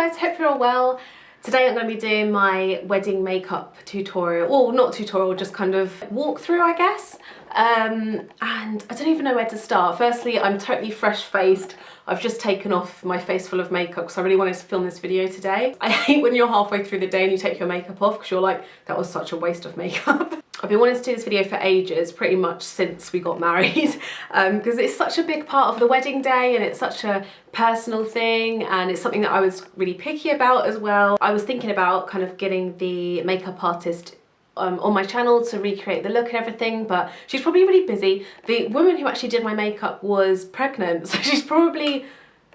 guys, hope you're all well. Today I'm going to be doing my wedding makeup tutorial, well not tutorial, just kind of walkthrough I guess. And I don't even know where to start. Firstly, I'm totally fresh-faced. I've just taken off my face full of makeup because I really wanted to film this video today. I hate when you're halfway through the day and you take your makeup off because you're like, that was such a waste of makeup. I've been wanting to do this video for ages, pretty much since we got married, because it's such a big part of the wedding day and it's such a personal thing, and it's something that I was really picky about as well. I was thinking about kind of getting the makeup artist on my channel to recreate the look and everything, but she's probably really busy. The woman who actually did my makeup was pregnant, so she's probably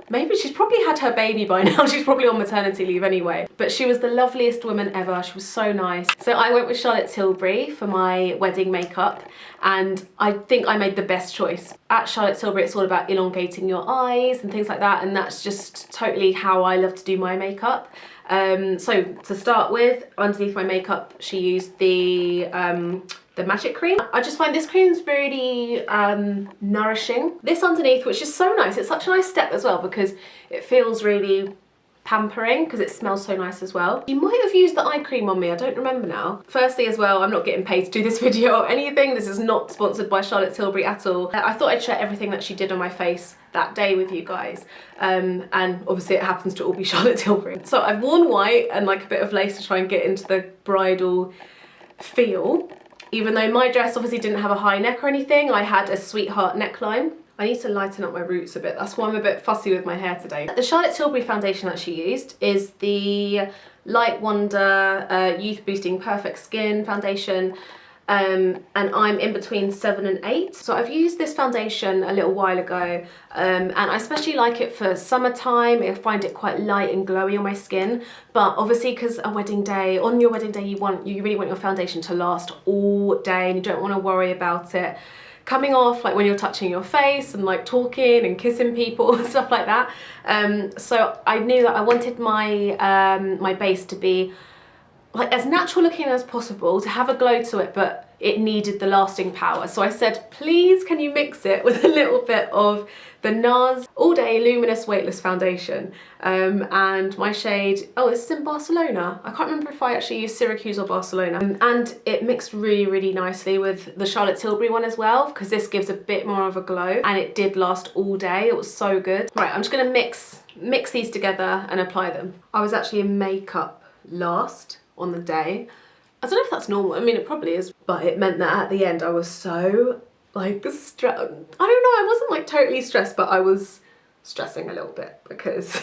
had her baby by now. She's probably on maternity leave anyway. But she was the loveliest woman ever. She was so nice. So I went with Charlotte Tilbury for my wedding makeup, and I think I made the best choice. At Charlotte Tilbury, it's all about elongating your eyes and things like that, and that's just totally how I love to do my makeup. So to start with, underneath my makeup, she used the magic cream. I just find this cream's really nourishing. This underneath, which is so nice, it's such a nice step as well because it feels really pampering because it smells so nice as well. You might have used the eye cream on me, I don't remember now. Firstly as well, I'm not getting paid to do this video or anything. This is not sponsored by Charlotte Tilbury at all. I thought I'd share everything that she did on my face that day with you guys. And obviously it happens to all be Charlotte Tilbury. So I've worn white and like a bit of lace to try and get into the bridal feel. Even though my dress obviously didn't have a high neck or anything, I had a sweetheart neckline. I need to lighten up my roots a bit. That's why I'm a bit fussy with my hair today. The Charlotte Tilbury foundation that she used is the Light Wonder Youth Boosting Perfect Skin foundation. And I'm in between 7 and 8. So I've used this foundation a little while ago, and I especially like it for summertime. I find it quite light and glowy on my skin, but obviously because on your wedding day, you really want your foundation to last all day and you don't want to worry about it coming off, like when you're touching your face and like talking and kissing people and stuff like that. So I knew that I wanted my my base to be like as natural looking as possible, to have a glow to it, but it needed the lasting power. So I said, please can you mix it with a little bit of the NARS All Day Luminous Weightless Foundation. And my shade, oh, this is in Barcelona. I can't remember if I actually used Syracuse or Barcelona. And it mixed really, really nicely with the Charlotte Tilbury one as well, because this gives a bit more of a glow, and it did last all day. It was so good. Right, I'm just gonna mix these together and apply them. I was actually in makeup last on the day. I don't know if that's normal, I mean it probably is, but it meant that at the end I was so like stressed. I don't know, I wasn't like totally stressed, but I was stressing a little bit because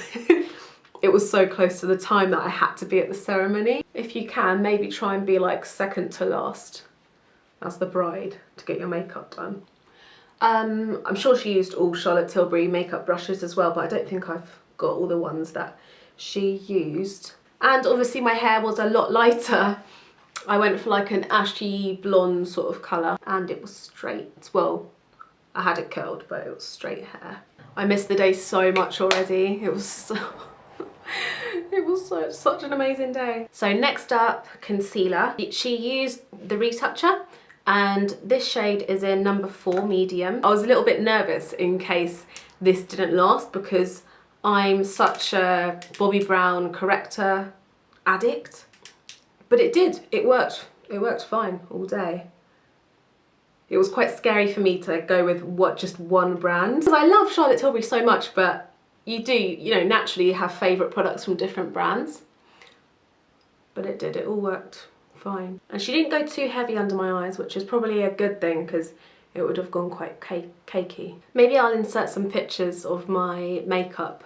it was so close to the time that I had to be at the ceremony. If you can, maybe try and be like second to last as the bride to get your makeup done. I'm sure she used all Charlotte Tilbury makeup brushes as well, but I don't think I've got all the ones that she used. And obviously my hair was a lot lighter. I went for like an ashy blonde sort of colour, and it was straight. Well, I had it curled, but it was straight hair. I missed the day so much already. It was such an amazing day. So next up, concealer. She used the Retoucher, and this shade is in number 4 medium. I was a little bit nervous in case this didn't last because I'm such a Bobbi Brown corrector addict, but it did. It worked fine all day. It was quite scary for me to go with just one brand, because I love Charlotte Tilbury so much, but you do, you know, naturally have favourite products from different brands. But it all worked fine. And she didn't go too heavy under my eyes, which is probably a good thing because it would have gone quite cakey. Maybe I'll insert some pictures of my makeup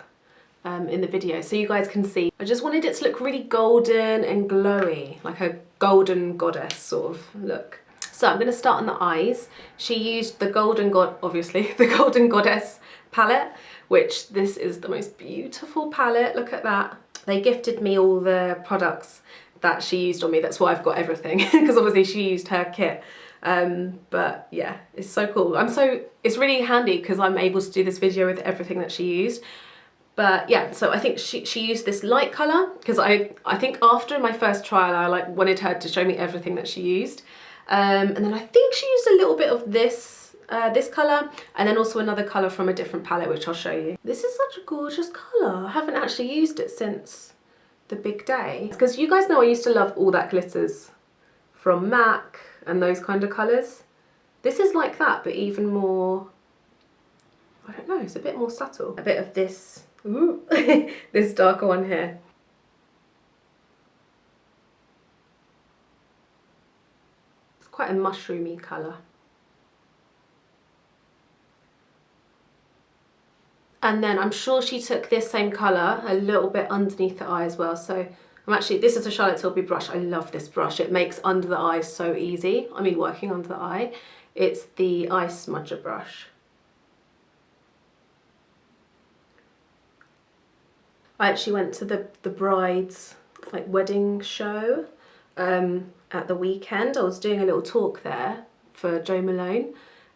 in the video so you guys can see. I just wanted it to look really golden and glowy, like a golden goddess sort of look. So I'm going to start on the eyes. She used the obviously the Golden Goddess palette, which this is the most beautiful palette. Look at that. They gifted me all the products that she used on me. That's why I've got everything because obviously she used her kit. But yeah, it's so cool. It's really handy because I'm able to do this video with everything that she used. But yeah, so I think she used this light colour because I think after my first trial I like wanted her to show me everything that she used. And then I think she used a little bit of this colour, and then also another colour from a different palette which I'll show you. This is such a gorgeous colour. I haven't actually used it since the big day. Because you guys know I used to love All That Glitters from MAC and those kind of colours. This is like that, but even more, I don't know, it's a bit more subtle. A bit of this, ooh, this darker one here. It's quite a mushroomy colour. And then I'm sure she took this same colour a little bit underneath the eye as well. So I'm actually, this is a Charlotte Tilbury brush. I love this brush. It makes under the eye so easy. I mean, working under the eye. It's the Eye Smudger brush. I actually went to the bride's like wedding show at the weekend. I was doing a little talk there for Jo Malone,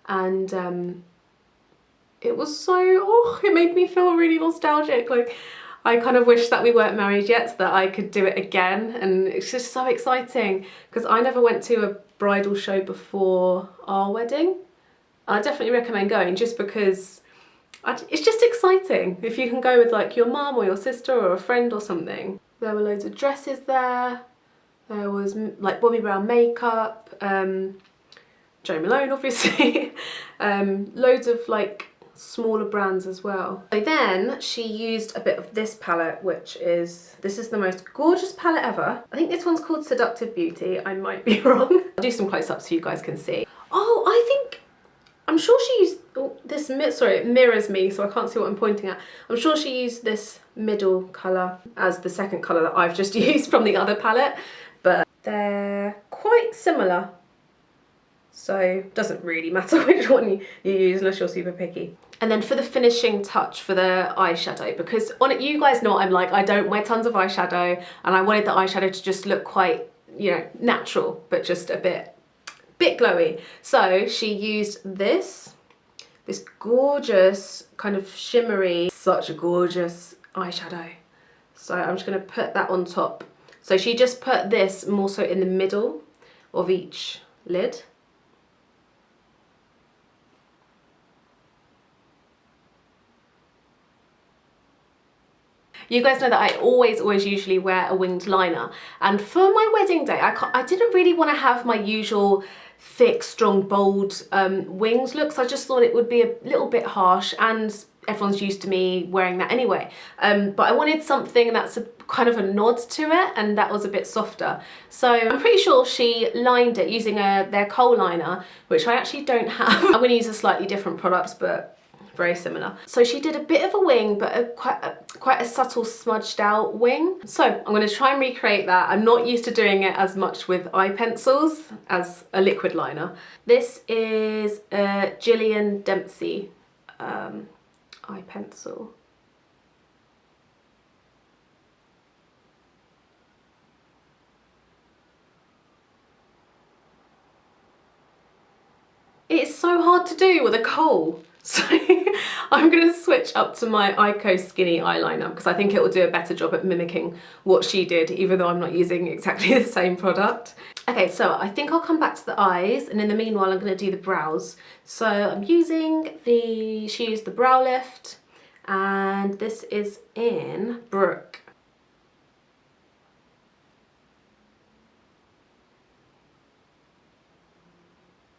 and it was so, oh, it made me feel really nostalgic. Like, I kind of wish that we weren't married yet so that I could do it again, and it's just so exciting because I never went to a bridal show before our wedding. I definitely recommend going just because it's just exciting if you can go with like your mum or your sister or a friend or something. There were loads of dresses there. There was like Bobbi Brown makeup, Jo Malone obviously, loads of like smaller brands as well. So then she used a bit of this palette, which is, this is the most gorgeous palette ever. I think this one's called Seductive Beauty. I might be wrong. I'll do some close-ups so you guys can see. Oh, I'm sure she used this, sorry, it mirrors me so I can't see what I'm pointing at. I'm sure she used this middle colour as the second colour that I've just used from the other palette, but they're quite similar. So it doesn't really matter which one you use unless you're super picky. And then for the finishing touch for the eyeshadow, because on it, you guys know I'm like, I don't wear tons of eyeshadow, and I wanted the eyeshadow to just look quite, you know, natural, but just a bit glowy. So she used this gorgeous kind of shimmery, such a gorgeous eyeshadow. So I'm just gonna put that on top. So she just put this more so in the middle of each lid. You guys know that I always usually wear a winged liner, and for my wedding day I didn't really want to have my usual thick, strong, bold winged looks. I just thought it would be a little bit harsh, and everyone's used to me wearing that anyway. But I wanted something that's kind of a nod to it, and that was a bit softer. So I'm pretty sure she lined it using their kohl liner, which I actually don't have. I'm going to use a slightly different product, but very similar. So she did a bit of a wing, but quite a subtle smudged out wing. So I'm going to try and recreate that. I'm not used to doing it as much with eye pencils as a liquid liner. This is a Gillian Dempsey eye pencil. It's so hard to do with a kohl. So I'm going to switch up to my Ico Skinny eyeliner because I think it will do a better job at mimicking what she did, even though I'm not using exactly the same product. Okay, so I think I'll come back to the eyes, and in the meanwhile I'm going to do the brows. So I'm using she used the Brow Lift, and this is in Brook.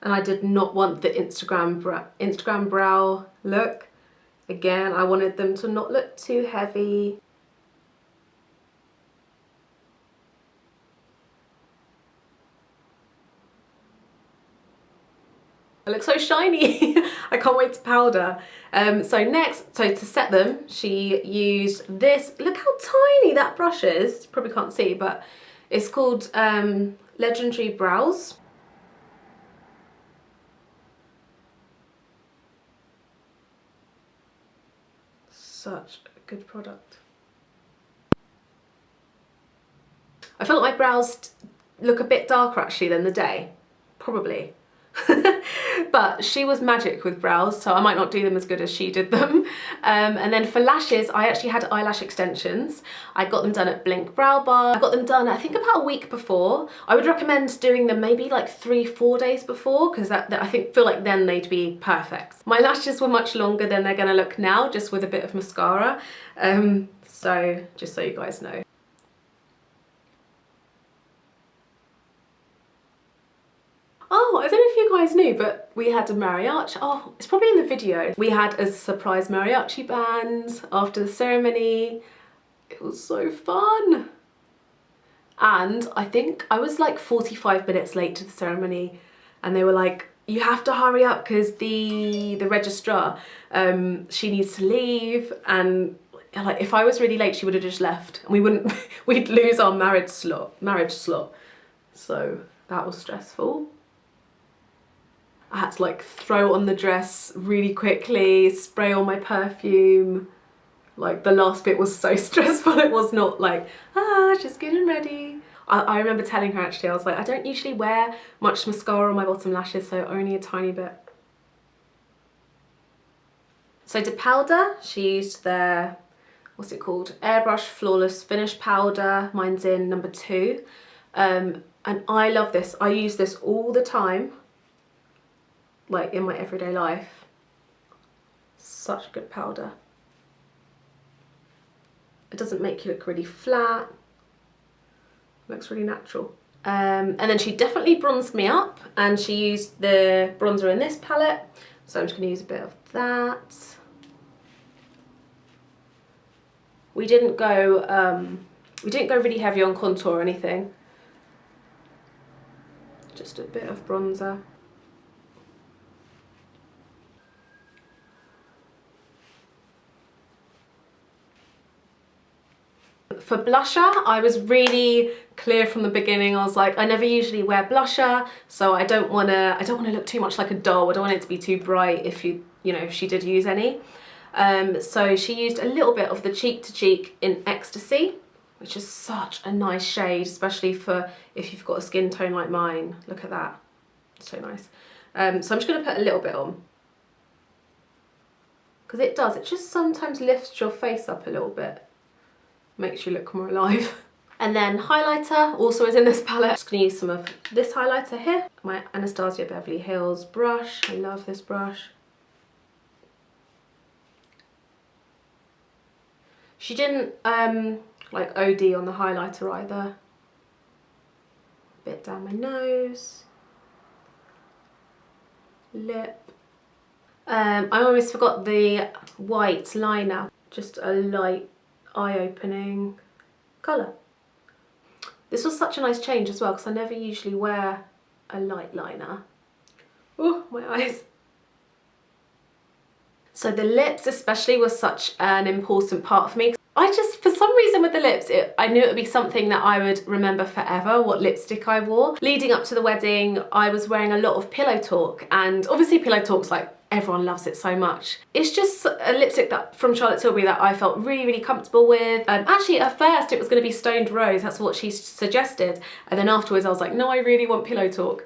And I did not want the Instagram brow look. Again, I wanted them to not look too heavy. I look so shiny. I can't wait to powder. So to set them, she used this. Look how tiny that brush is. You probably can't see, but it's called Legendary Brows. Such a good product. I feel like my brows look a bit darker actually than the day, probably. But she was magic with brows, so I might not do them as good as she did them. And then for lashes, I actually had eyelash extensions. I got them done at Blink Brow Bar. I got them done, I think, about a week before. I would recommend doing them maybe like 3-4 days before, because I feel like then they'd be perfect. My lashes were much longer than they're gonna look now, just with a bit of mascara. So just so you guys know. guys knew, but we had a mariachi. Oh, it's probably in the video. We had a surprise mariachi band after the ceremony. It was so fun. And I think I was like 45 minutes late to the ceremony, and they were like, you have to hurry up because the registrar, she needs to leave, and like if I was really late she would have just left and we wouldn't we'd lose our marriage slot. So that was stressful. I had to like throw on the dress really quickly, spray on my perfume. Like the last bit was so stressful. It was not like, just getting ready. I remember telling her actually, I was like, I don't usually wear much mascara on my bottom lashes, so only a tiny bit. So to powder, she used their, what's it called? Airbrush Flawless Finish Powder. Mine's in number 2. And I love this. I use this all the time, like in my everyday life. Such a good powder. It doesn't make you look really flat. Looks really natural. And then she definitely bronzed me up, and she used the bronzer in this palette. So I'm just gonna use a bit of that. We didn't go really heavy on contour or anything. Just a bit of bronzer. For blusher, I was really clear from the beginning. I was like, I never usually wear blusher, so I don't want to look too much like a doll. I don't want it to be too bright if if she did use any. So she used a little bit of the Cheek to Cheek in Ecstasy, which is such a nice shade, especially for if you've got a skin tone like mine. Look at that, so nice. So I'm just going to put a little bit on, because it just sometimes lifts your face up a little bit. Makes you look more alive. And then highlighter also is in this palette. Just gonna use some of this highlighter here. My Anastasia Beverly Hills brush. I love this brush. She didn't like OD on the highlighter either. Bit down my nose. Lip. I almost forgot the white liner. Just a light eye-opening colour. This was such a nice change as well, because I never usually wear a light liner. Oh, my eyes. So the lips especially was such an important part for me. For some reason with the lips, I knew it would be something that I would remember forever, what lipstick I wore. Leading up to the wedding, I was wearing a lot of Pillow Talk, and obviously Pillow Talk's like, everyone loves it so much. It's just a lipstick from Charlotte Tilbury that I felt really, really comfortable with. Actually, at first it was going to be Stoned Rose, that's what she suggested. And then afterwards I was like, no, I really want Pillow Talk.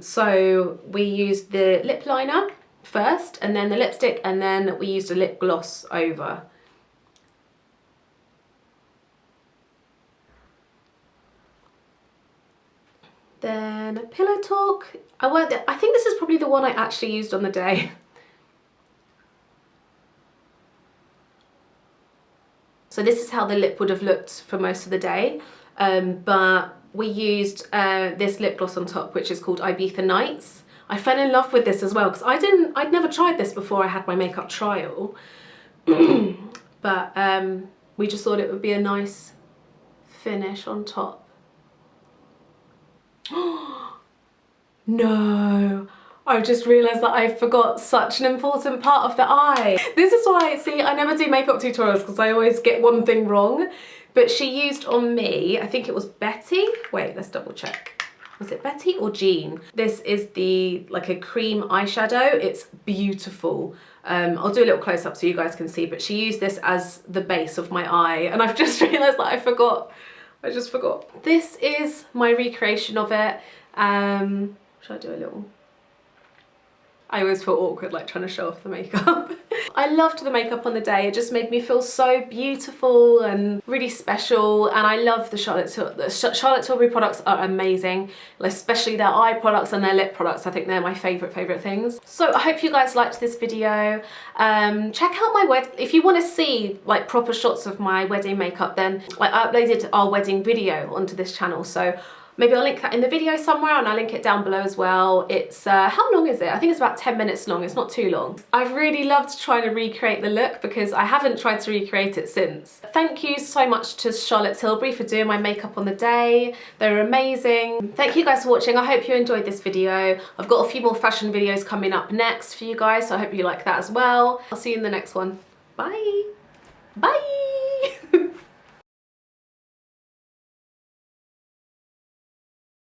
So we used the lip liner first, and then the lipstick, and then we used a lip gloss over. Then Pillow Talk. I think this is probably the one I actually used on the day. So this is how the lip would have looked for most of the day. But we used this lip gloss on top, which is called Ibiza Nights. I fell in love with this as well, because I'd never tried this before I had my makeup trial. But we just thought it would be a nice finish on top. No, I just realised that I forgot such an important part of the eye. This is why, see, I never do makeup tutorials because I always get one thing wrong. But she used on me, I think it was Betty. Wait, let's double check. Was it Betty or Jean? This is like a cream eyeshadow. It's beautiful. I'll do a little close up so you guys can see, but she used this as the base of my eye, and I've just realised that I forgot. I just forgot. This is my recreation of it. Should I do a little? I always feel awkward like trying to show off the makeup. I loved the makeup on the day. It just made me feel so beautiful and really special, and I love the Charlotte Tilbury products are amazing, especially their eye products and their lip products. I think they're my favourite things. So I hope you guys liked this video. Check out my if you want to see like proper shots of my wedding makeup, then I uploaded our wedding video onto this channel, so Maybe I'll link that in the video somewhere, and I'll link it down below as well. It's, how long is it? I think it's about 10 minutes long, it's not too long. I've really loved trying to recreate the look because I haven't tried to recreate it since. Thank you so much to Charlotte Tilbury for doing my makeup on the day. They're amazing. Thank you guys for watching. I hope you enjoyed this video. I've got a few more fashion videos coming up next for you guys, so I hope you like that as well. I'll see you in the next one. Bye. Bye.